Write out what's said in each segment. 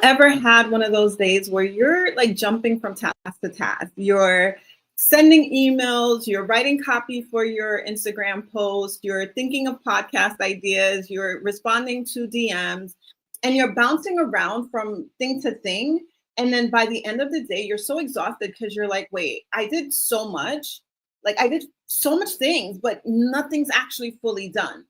ever had one of those days where you're like jumping from task to task? You're sending emails, you're writing copy for your Instagram post, you're thinking of podcast ideas, you're responding to DMs, and you're bouncing around from thing to thing. And then by the end of the day, you're so exhausted because you're like, wait, I did so much. Like I did so much things, but nothing's actually fully done.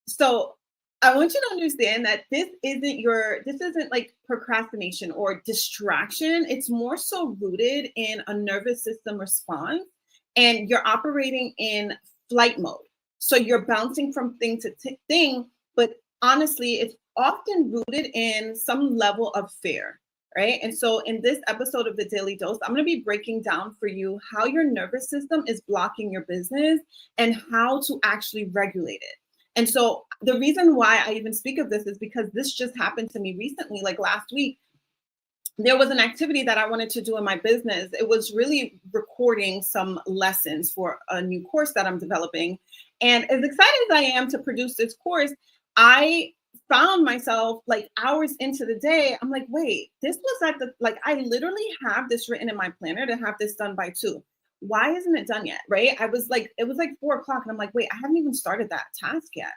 So I want you to understand that this isn't like procrastination or distraction. It's more so rooted in a nervous system response, and you're operating in flight mode. So you're bouncing from thing to thing, but honestly, it's often rooted in some level of fear, right? And so in this episode of the Daily Dose, I'm going to be breaking down for you how your nervous system is blocking your business and how to actually regulate it. And so the reason why I even speak of this is because this just happened to me recently, like last week. There was an activity that I wanted to do in my business. It was really recording some lessons for a new course that I'm developing. And as excited as I am to produce this course, I found myself like hours into the day. I'm like, wait, this was I literally have this written in my planner to have this done by 2. Why isn't it done yet? Right? It was like 4:00 and I'm like, wait, I haven't even started that task yet.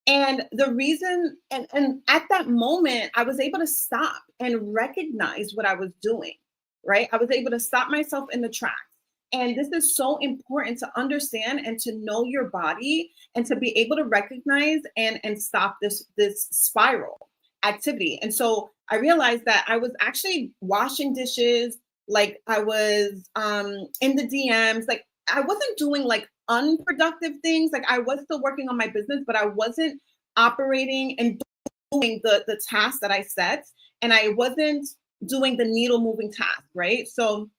And the reason, and at that moment, I was able to stop and recognize what I was doing, right? I was able to stop myself in the tracks. And this is so important to understand and to know your body and to be able to recognize and stop this spiral activity. And so I realized that I was actually washing dishes, like I was in the DMs, like I wasn't doing like unproductive things. Like I was still working on my business, but I wasn't operating and doing the tasks that I set, and I wasn't doing the needle moving task, right? So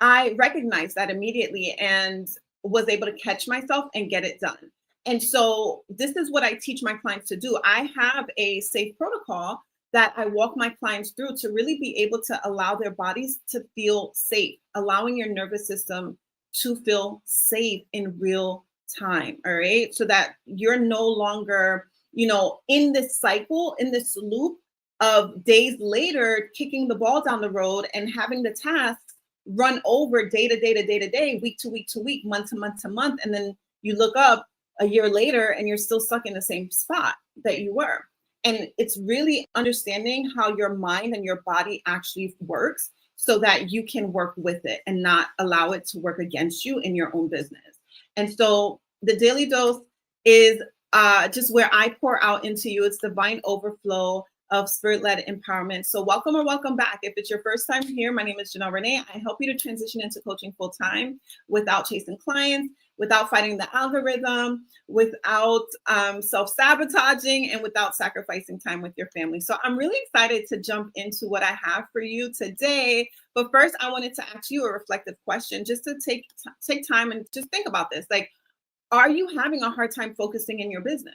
I recognized that immediately and was able to catch myself and get it done. And so this is what I teach my clients to do. I have a safe protocol that I walk my clients through to really be able to allow their bodies to feel safe, allowing your nervous system to feel safe in real time. All right. So that you're no longer, in this cycle, in this loop of days later, kicking the ball down the road and having the tasks run over day to day to day to day, week to week to week, month to month to month. And then you look up a year later and you're still stuck in the same spot that you were. And it's really understanding how your mind and your body actually works so that you can work with it and not allow it to work against you in your own business. And so the Daily Dose is just where I pour out into you. It's divine overflow of spirit-led empowerment. So welcome or welcome back. If it's your first time here, my name is Janel Ranée. I help you to transition into coaching full-time without chasing clients, without fighting the algorithm, without self-sabotaging, and without sacrificing time with your family. So I'm really excited to jump into what I have for you today. But first, I wanted to ask you a reflective question just to take time and just think about this. Like, are you having a hard time focusing in your business?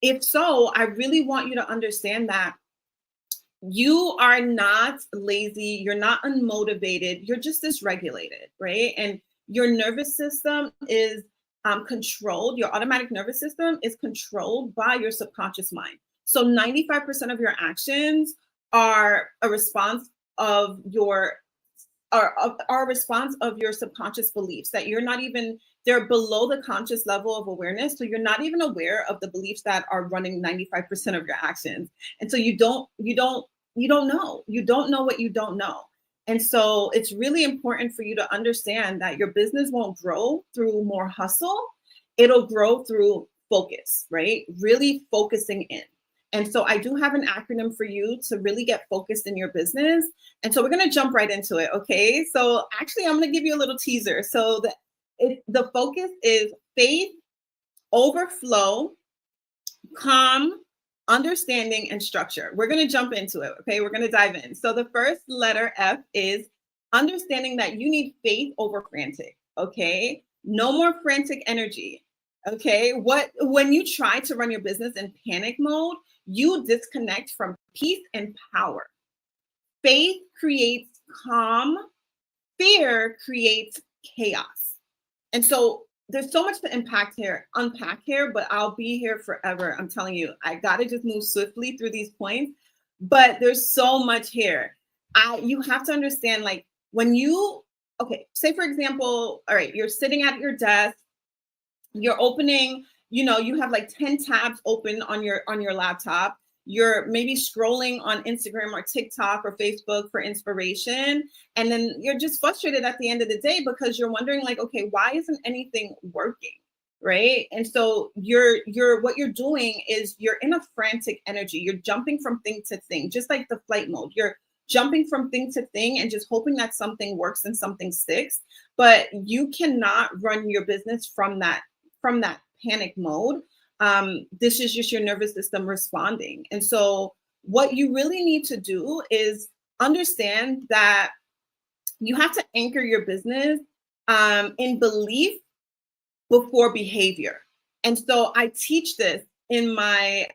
If so, I really want you to understand that you are not lazy, you're not unmotivated, you're just dysregulated, right? And your nervous system is controlled, your automatic nervous system is controlled by your subconscious mind. So 95% of your actions are a response of your subconscious beliefs that you're not even, they're below the conscious level of awareness. So you're not even aware of the beliefs that are running 95% of your actions. And so you don't know what you don't know. And so it's really important for you to understand that your business won't grow through more hustle. It'll grow through focus, right? Really focusing in. And so I do have an acronym for you to really get focused in your business. And so we're going to jump right into it. Okay. So actually, I'm going to give you a little teaser. So the focus is faith, overflow, calm, understanding, and structure. We're going to jump into it. Okay. We're going to dive in. So the first letter F is understanding that you need faith over frantic. Okay. No more frantic energy. Okay. When you try to run your business in panic mode, you disconnect from peace and power. Faith creates calm. Fear creates chaos. And so there's so much to unpack here, but I'll be here forever. I'm telling you, I got to just move swiftly through these points. but there's so much here. You have to understand, like, when you, okay, say for example, all right, you're sitting at your desk, you're opening, you have like 10 tabs open on your laptop. You're maybe scrolling on Instagram or TikTok or Facebook for inspiration. And then you're just frustrated at the end of the day because you're wondering, like, okay, why isn't anything working? Right. And so what you're doing is you're in a frantic energy. You're jumping from thing to thing, just like the flight mode. You're jumping from thing to thing and just hoping that something works and something sticks. But you cannot run your business from that panic mode. This is just your nervous system responding. And so what you really need to do is understand that you have to anchor your business in belief before behavior. And so I teach this in my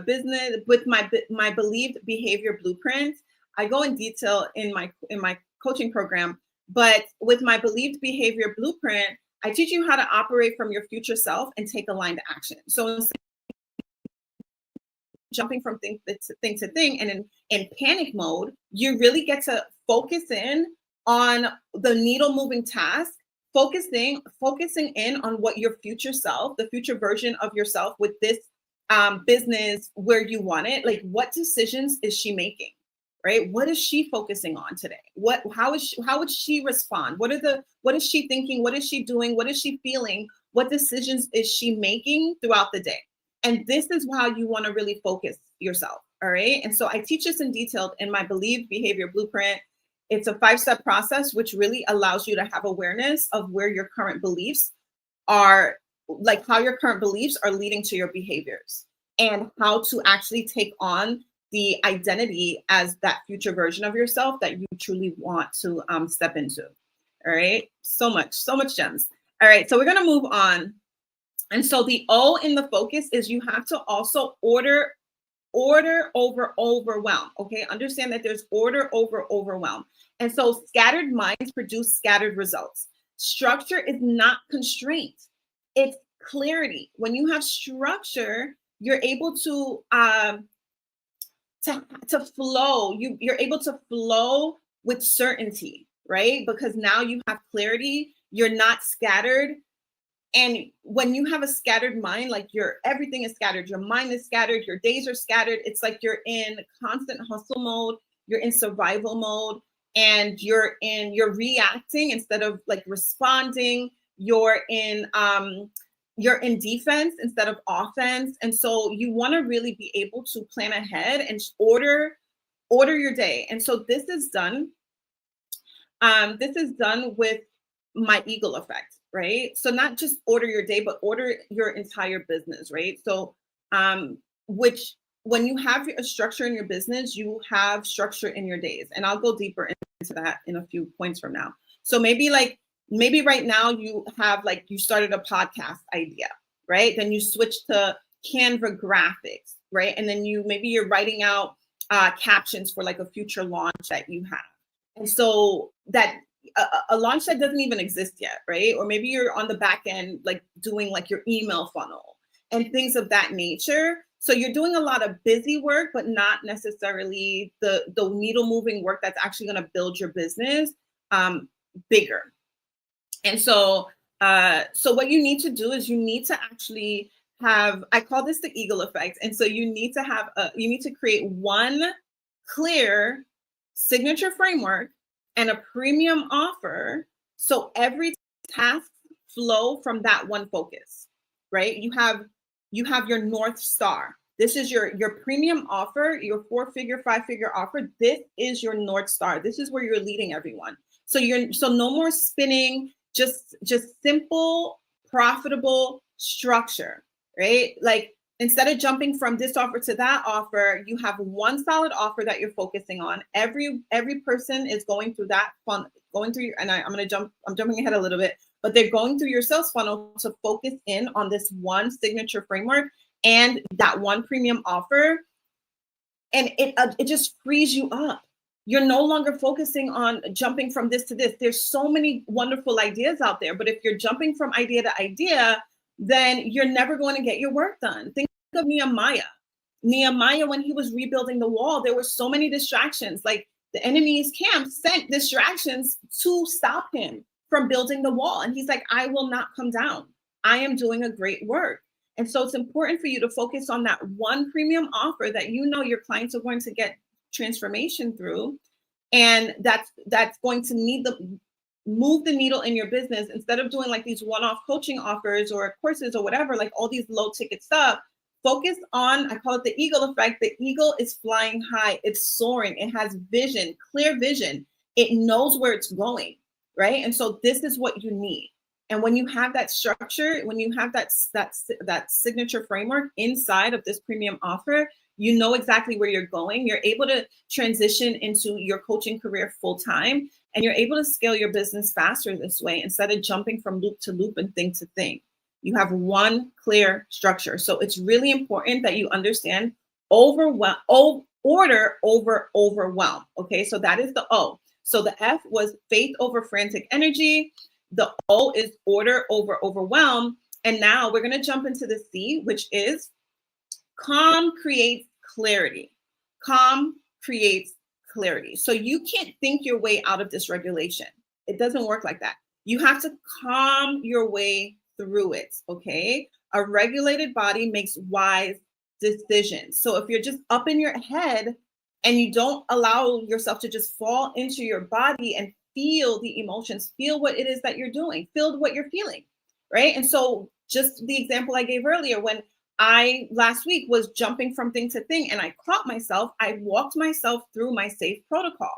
business with my believed behavior blueprint. I go in detail in my coaching program, but with my believed behavior blueprint, I teach you how to operate from your future self and take aligned action. So jumping from thing to thing and in panic mode, you really get to focus in on the needle moving task, focusing in on what your future self, the future version of yourself with this business where you want it, like what decisions is she making? Right? What is she focusing on today? How would she respond? What is she thinking? What is she doing? What is she feeling? What decisions is she making throughout the day? And this is how you want to really focus yourself. All right. And so I teach this in detail in my Believe Behavior Blueprint. It's a 5-step process, which really allows you to have awareness of where your current beliefs are, like how your current beliefs are leading to your behaviors, and how to actually take on the identity as that future version of yourself that you truly want to step into. All right. So much gems. All right. So we're going to move on. And so the O in the focus is you have to also order over overwhelm. Okay. Understand that there's order over overwhelm. And so scattered minds produce scattered results. Structure is not constraint. It's clarity. When you have structure, you're able to flow. You're able to flow with certainty, right? Because now you have clarity. You're not scattered. And when you have a scattered mind, like everything is scattered, your mind is scattered, your days are scattered. It's like you're in constant hustle mode, you're in survival mode, and you're reacting instead of like responding. You're in defense instead of offense. And so you want to really be able to plan ahead and order your day. And so this is done with my eagle effect, right? So not just order your day, but order your entire business, right? So which when you have a structure in your business, you have structure in your days. And I'll go deeper into that in a few points from now. So maybe right now you have you started a podcast idea, right? Then you switch to Canva graphics, right? And then you're writing out captions for like a future launch that you have. And so that a launch that doesn't even exist yet, right? Or maybe you're on the back end, like doing like your email funnel and things of that nature. So you're doing a lot of busy work, but not necessarily the needle moving work that's actually going to build your business bigger. And so what you need to do is you need to actually have, I call this the eagle effect. And so you need to create one clear signature framework and a premium offer. So every task flow from that one focus, right? You have your North Star. This is your premium offer, your 4-figure, 5-figure offer. This is your North Star. This is where you're leading everyone. So no more spinning, just simple, profitable structure, right? Like instead of jumping from this offer to that offer, you have one solid offer that you're focusing on. Every person is going through that funnel, and I'm jumping ahead a little bit, but they're going through your sales funnel to focus in on this one signature framework and that one premium offer. And it just frees you up. You're no longer focusing on jumping from this to this. There's so many wonderful ideas out there, but if you're jumping from idea to idea, then you're never going to get your work done. Think of Nehemiah. Nehemiah, when he was rebuilding the wall, there were so many distractions. Like the enemy's camp sent distractions to stop him from building the wall. And he's like, I will not come down. I am doing a great work. And so it's important for you to focus on that one premium offer that you know your clients are going to get transformation through. And that's going to move the needle in your business, instead of doing like these one-off coaching offers or courses or whatever, like all these low ticket stuff. Focus on, I call it the eagle effect. The eagle is flying high. It's soaring. It has vision, clear vision. It knows where it's going, right? And so this is what you need. And when you have that structure, when you have that signature framework inside of this premium offer, you know exactly where you're going. You're able to transition into your coaching career full time, and you're able to scale your business faster this way instead of jumping from loop to loop and thing to thing. You have one clear structure. So it's really important that you understand order over overwhelm. Okay, so that is the O. So the F was faith over frantic energy. The O is order over overwhelm. And now we're going to jump into the C, which is calm creates clarity. Calm creates clarity. So you can't think your way out of dysregulation. It doesn't work like that. You have to calm your way through it, okay? A regulated body makes wise decisions. So if you're just up in your head and you don't allow yourself to just fall into your body and feel the emotions, feel what it is that you're doing, feel what you're feeling, right? And so just the example I gave earlier, when I last week was jumping from thing to thing and I caught myself, I walked myself through my safe protocol.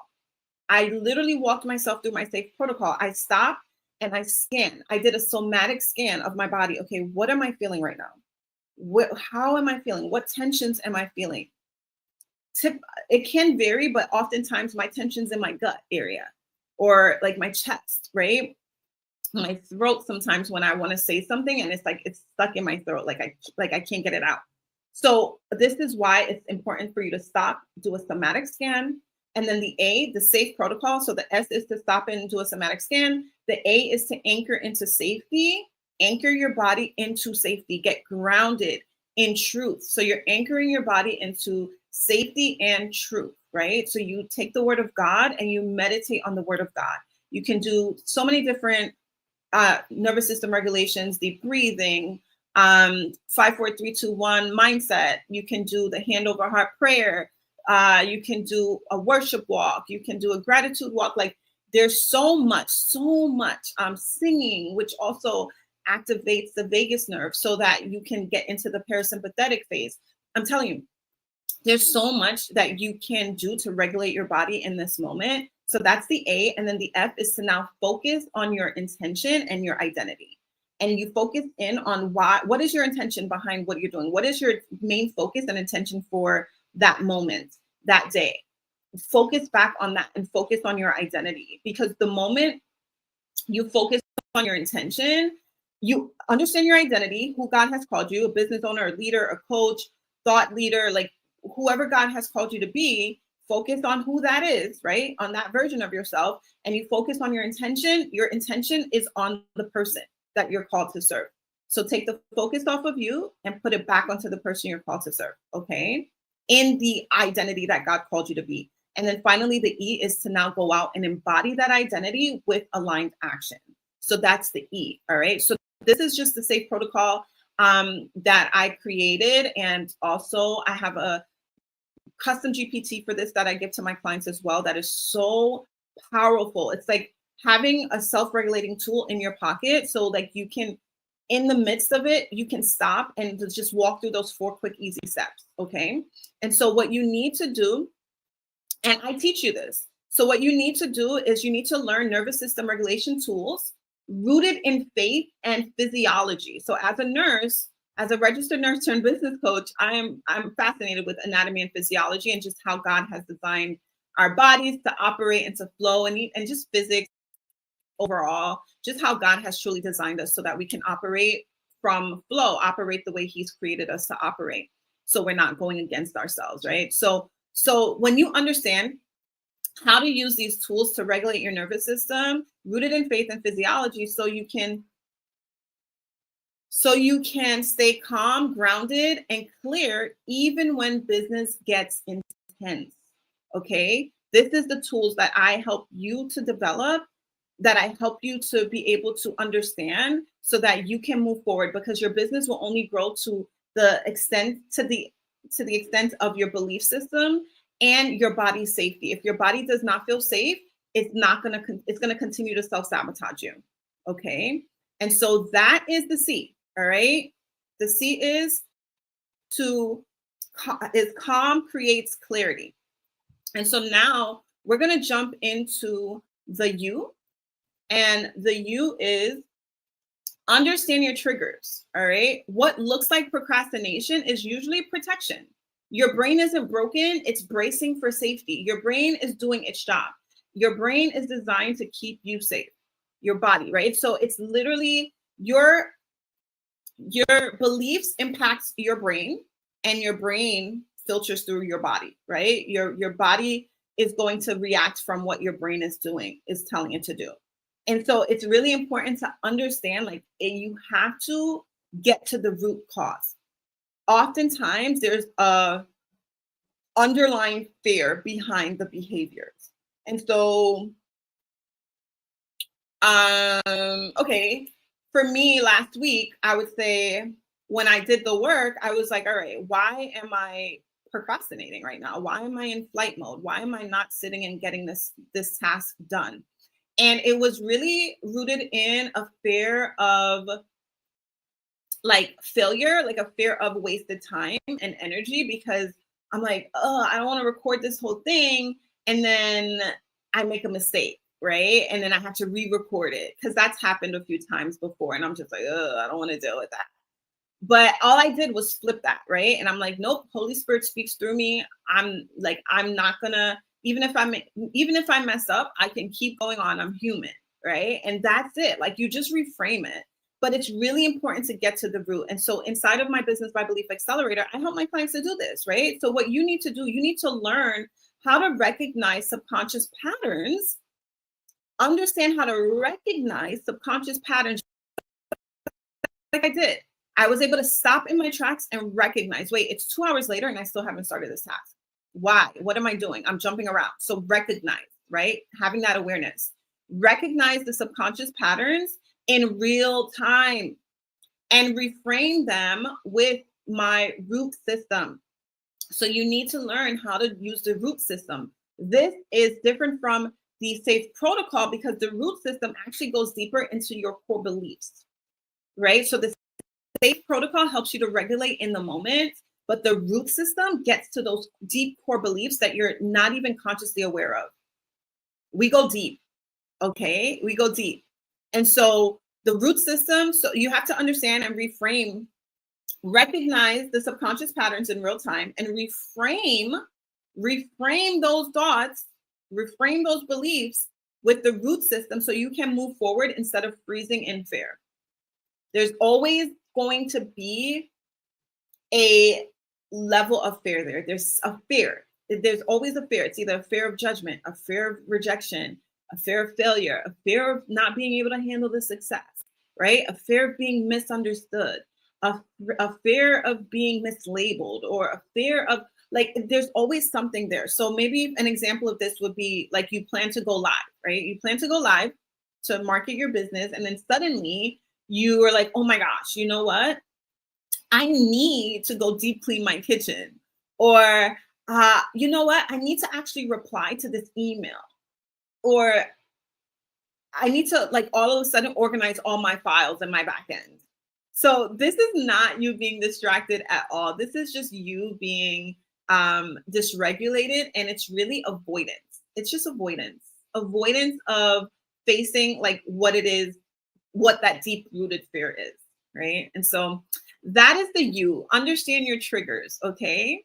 I literally walked myself through my safe protocol. I stopped and I scanned. I did a somatic scan of my body. Okay, what am I feeling right now? How am I feeling? What tensions am I feeling? It can vary, but oftentimes my tension's in my gut area or like my chest, right? My throat sometimes when I want to say something and it's like it's stuck in my throat, like I can't get it out. So this is why it's important for you to stop, do a somatic scan. And then the A, the safe protocol. So the S is to stop and do a somatic scan. The A is to anchor into safety, anchor your body into safety, get grounded in truth. So you're anchoring your body into safety and truth, right? So you take the word of God and you meditate on the word of God. You can do so many different nervous system regulations, the breathing, 5, 4, 3, 2, 1 mindset. You can do the hand over heart prayer. You can do a worship walk. You can do a gratitude walk. Like there's so much singing, which also activates the vagus nerve so that you can get into the parasympathetic phase. I'm telling you, there's so much that you can do to regulate your body in this moment. So that's the A. And then the F is to now focus on your intention and your identity. And you focus in on what is your intention behind what you're doing? What is your main focus and intention for that moment, that day? Focus back on that and focus on your identity, because the moment you focus on your intention, you understand your identity, who God has called you, a business owner, a leader, a coach, thought leader, like whoever God has called you to be. Focus on who that is, right? On that version of yourself. And you focus on your intention. Your intention is on the person that you're called to serve. So take the focus off of you and put it back onto the person you're called to serve, okay? In the identity that God called you to be. And then finally, the E is to now go out and embody that identity with aligned action. So that's the E, all right? So this is just the safe protocol that I created. And also I have a custom GPT for this that I give to my clients as well. That is so powerful. It's like having a self-regulating tool in your pocket. So like you can, in the midst of it, you can stop and just walk through those 4 quick, easy steps. Okay. And so what you need to do, and I teach you this. So what you need to do is you need to learn nervous system regulation tools rooted in faith and physiology. So as a nurse, as a registered nurse turned business coach, I'm fascinated with anatomy and physiology and just how God has designed our bodies to operate and to flow, and just physics overall, just how God has truly designed us so that we can operate from flow, operate the way He's created us to operate. So we're not going against ourselves, right? So when you understand how to use these tools to regulate your nervous system, rooted in faith and physiology, so you can so you can stay calm, grounded, and clear even when business gets intense. Okay? This is the tools that I help you to develop, that I help you to be able to understand so that you can move forward, because your business will only grow to the extent of your belief system and your body's safety. If your body does not feel safe, it's going to continue to self-sabotage you. Okay? And so that is the C. All right. The C is calm creates clarity. And so now we're going to jump into the U. And the U is understand your triggers. All right. What looks like procrastination is usually protection. Your brain isn't broken, it's bracing for safety. Your brain is doing its job. Your brain is designed to keep you safe. Your body, right? So it's literally your beliefs impacts your brain, and your brain filters through your body, right? Your body is going to react from what your brain is telling it to do. And so it's really important to understand, like, you have to get to the root cause. Oftentimes there's a underlying fear behind the behaviors. And so, okay, for me last week, I would say when I did the work, I was like, all right, why am I procrastinating right now? Why am I in flight mode? Why am I not sitting and getting this task done? And it was really rooted in a fear of like failure, like a fear of wasted time and energy, because I'm like, oh, I don't want to record this whole thing. And then I make a mistake, right? And then I have to re-record it, because that's happened a few times before. And I'm just like, oh, I don't want to deal with that. But all I did was flip that, right? And I'm like, nope, Holy Spirit speaks through me. I'm not gonna, even if I mess up, I can keep going on. I'm human, right? And that's it. Like, you just reframe it. But it's really important to get to the root. And so inside of my Business by Belief Accelerator, I help my clients to do this, right? So what you need to do, you need to learn how to recognize subconscious patterns, understand how to recognize subconscious patterns like I did. I was able to stop in my tracks and recognize, wait, it's 2 hours later and I still haven't started this task. Why? What am I doing? I'm jumping around. So recognize, right? Having that awareness. Recognize the subconscious patterns in real time and reframe them with my root system. So you need to learn how to use the root system. This is different from the SAFE protocol, because the root system actually goes deeper into your core beliefs, right? So the SAFE protocol helps you to regulate in the moment, but the root system gets to those deep core beliefs that you're not even consciously aware of. We go deep, okay? We go deep. And so the root system, so you have to understand and reframe, recognize the subconscious patterns in real time, and reframe those thoughts, reframe those beliefs with the root system so you can move forward instead of freezing in fear. There's always going to be a level of fear there. There's a fear. There's always a fear. It's either a fear of judgment, a fear of rejection, a fear of failure, a fear of not being able to handle the success, right? A fear of being misunderstood, a fear of being mislabeled, or a fear of, like, there's always something there. So maybe an example of this would be like, you plan to go live, right? You plan to go live to market your business, and then suddenly you are like, oh my gosh, you know what? I need to go deep clean my kitchen. Or, you know what? I need to actually reply to this email. Or I need to, like, all of a sudden organize all my files in my back end. So this is not you being distracted at all. This is just you being dysregulated, and it's really avoidance. It's just avoidance of facing like what it is, what that deep rooted fear is, right? And so that is the U. Understand your triggers, okay?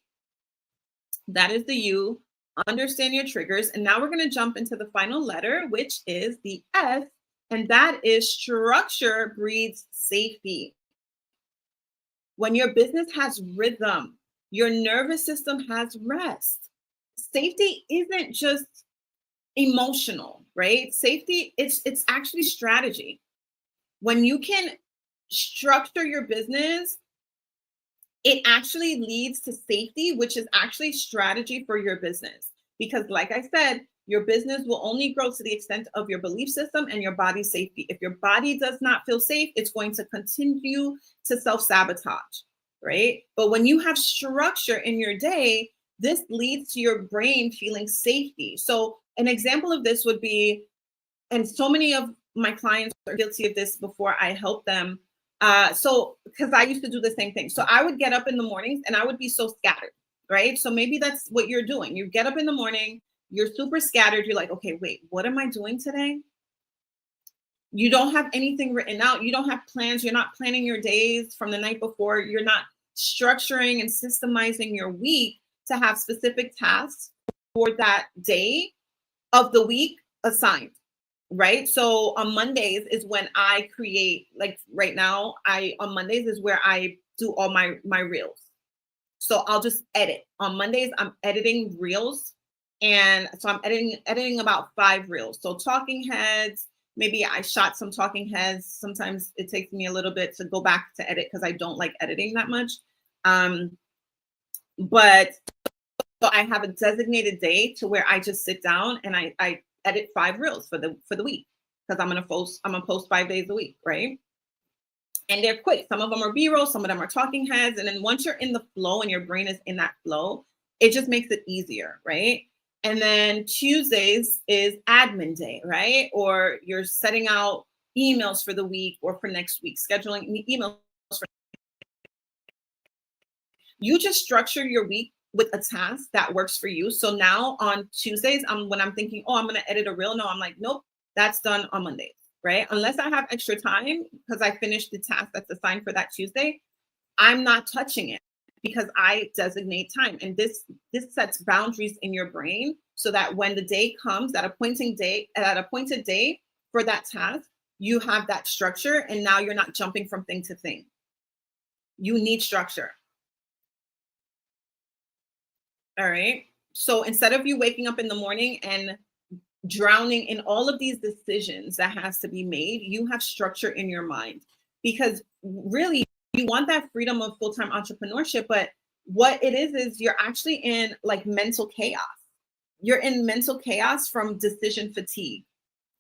That is the U. Understand your triggers. And now we're going to jump into the final letter, which is the S, and that is structure breeds safety. When your business has rhythm, your nervous system has rest. Safety isn't just emotional, right? Safety, it's actually strategy. When you can structure your business, it actually leads to safety, which is actually strategy for your business. Because like I said, your business will only grow to the extent of your belief system and your body's safety. If your body does not feel safe, it's going to continue to self-sabotage, right? But when you have structure in your day, this leads to your brain feeling safety. So an example of this would be, and so many of my clients are guilty of this before I help them. So because I used to do the same thing. So I would get up in the mornings and I would be so scattered, right? So maybe that's what you're doing. You get up in the morning, you're super scattered. You're like, okay, wait, what am I doing today? You don't have anything written out. You don't have plans. You're not planning your days from the night before. You're not structuring and systemizing your week to have specific tasks for that day of the week assigned, right? So on Mondays is when I create, like right now, on Mondays is where I do all my reels. So I'll just edit. On Mondays, I'm editing reels. And so I'm editing about 5 reels. So talking heads, maybe I shot some talking heads. Sometimes it takes me a little bit to go back to edit because I don't like editing that much. But so I have a designated day to where I just sit down and I edit 5 reels for the week, because I'm gonna post 5 days a week, right? And they're quick. Some of them are B-roll, some of them are talking heads. And then once you're in the flow and your brain is in that flow, it just makes it easier, right? And then Tuesdays is admin day, right? Or you're setting out emails for the week or for next week, scheduling emails. You just structure your week with a task that works for you. So now on Tuesdays, when I'm thinking, oh, I'm going to edit a reel. No, I'm like, nope, that's done on Mondays, right? Unless I have extra time because I finished the task that's assigned for that Tuesday, I'm not touching it because I designate time. And this sets boundaries in your brain so that when the day comes, that appointed day for that task, you have that structure. And now you're not jumping from thing to thing. You need structure. All right. So instead of you waking up in the morning and drowning in all of these decisions that has to be made, you have structure in your mind, because really you want that freedom of full-time entrepreneurship. But what it is you're actually in like mental chaos. You're in mental chaos from decision fatigue.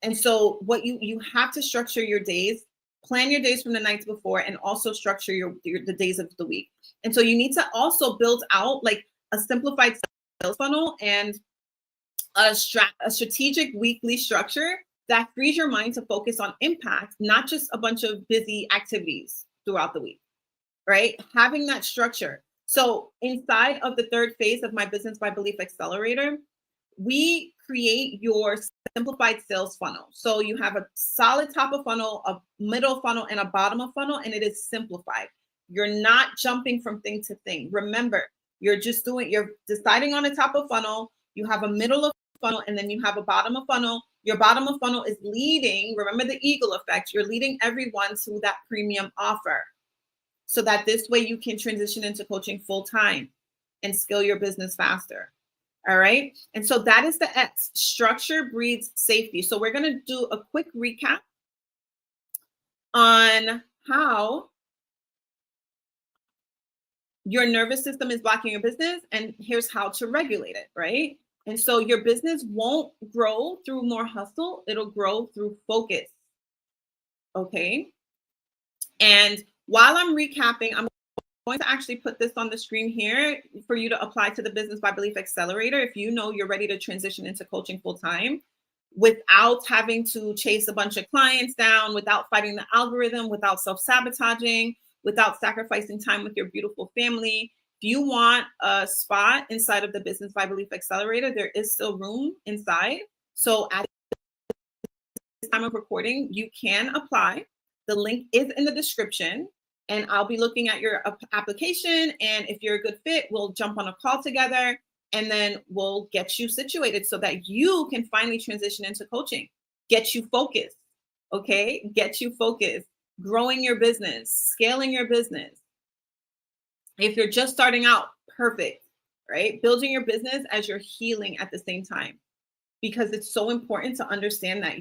And so what you have to structure your days, plan your days from the nights before, and also structure the days of the week. And so you need to also build out like a simplified sales funnel and a strategic weekly structure that frees your mind to focus on impact, not just a bunch of busy activities throughout the week, right? Having that structure. So inside of the 3rd phase of my Business by Belief Accelerator, we create your simplified sales funnel. So you have a solid top of funnel, a middle funnel, and a bottom of funnel, and it is simplified. You're not jumping from thing to thing. Remember, you're deciding on a top of funnel, you have a middle of funnel, and then you have a bottom of funnel. Your bottom of funnel is leading, remember the eagle effect, you're leading everyone to that premium offer so that this way you can transition into coaching full time and scale your business faster. All right. And so that is the X. Structure breeds safety. So we're going to do a quick recap on how your nervous system is blocking your business, and here's how to regulate it, right? And so your business won't grow through more hustle. It'll grow through focus. Okay. And while I'm recapping, I'm going to actually put this on the screen here for you to apply to the Business by Belief Accelerator if you know you're ready to transition into coaching full time without having to chase a bunch of clients down, without fighting the algorithm, without self-sabotaging, without sacrificing time with your beautiful family. If you want a spot inside of the Business by Belief Accelerator, there is still room inside. So at this time of recording, you can apply. The link is in the description, and I'll be looking at your application. And if you're a good fit, we'll jump on a call together, and then we'll get you situated so that you can finally transition into coaching, get you focused. Okay. Get you focused, growing your business, scaling your business. If you're just starting out, perfect, right? Building your business as you're healing at the same time, because it's so important to understand that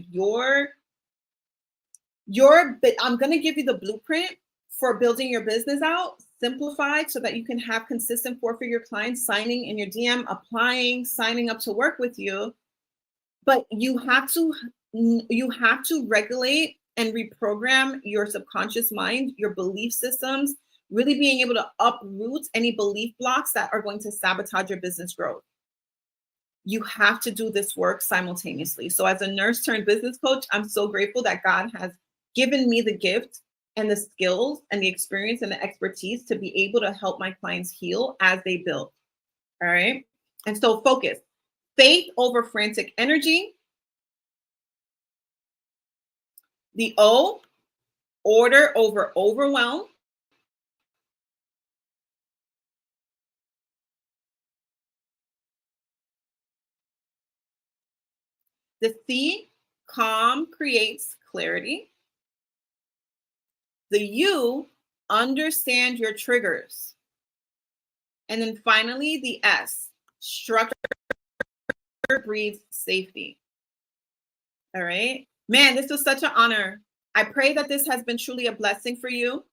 I'm going to give you the blueprint for building your business out, simplified so that you can have consistent 4-figure clients signing in your DM, applying, signing up to work with you. But you have to regulate and reprogram your subconscious mind, your belief systems, really being able to uproot any belief blocks that are going to sabotage your business growth. You have to do this work simultaneously. So as a nurse turned business coach, I'm so grateful that God has given me the gift and the skills and the experience and the expertise to be able to help my clients heal as they build. All right. And so focus. Faith over frantic energy. The O, order over overwhelm. The C, calm creates clarity. The U, understand your triggers. And then finally, the S, structure breeds safety. All right. Man, this was such an honor. I pray that this has been truly a blessing for you.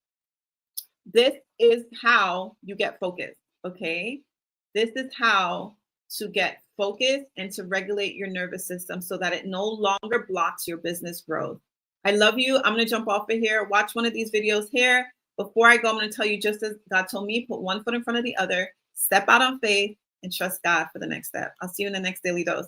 This is how you get focused. Okay. This is how to get focused and to regulate your nervous system so that it no longer blocks your business growth. I love you. I'm going to jump off of here. Watch one of these videos here. Before I go, I'm going to tell you, just as God told me, put one foot in front of the other, step out on faith, and trust God for the next step. I'll see you in the next Daily Dose.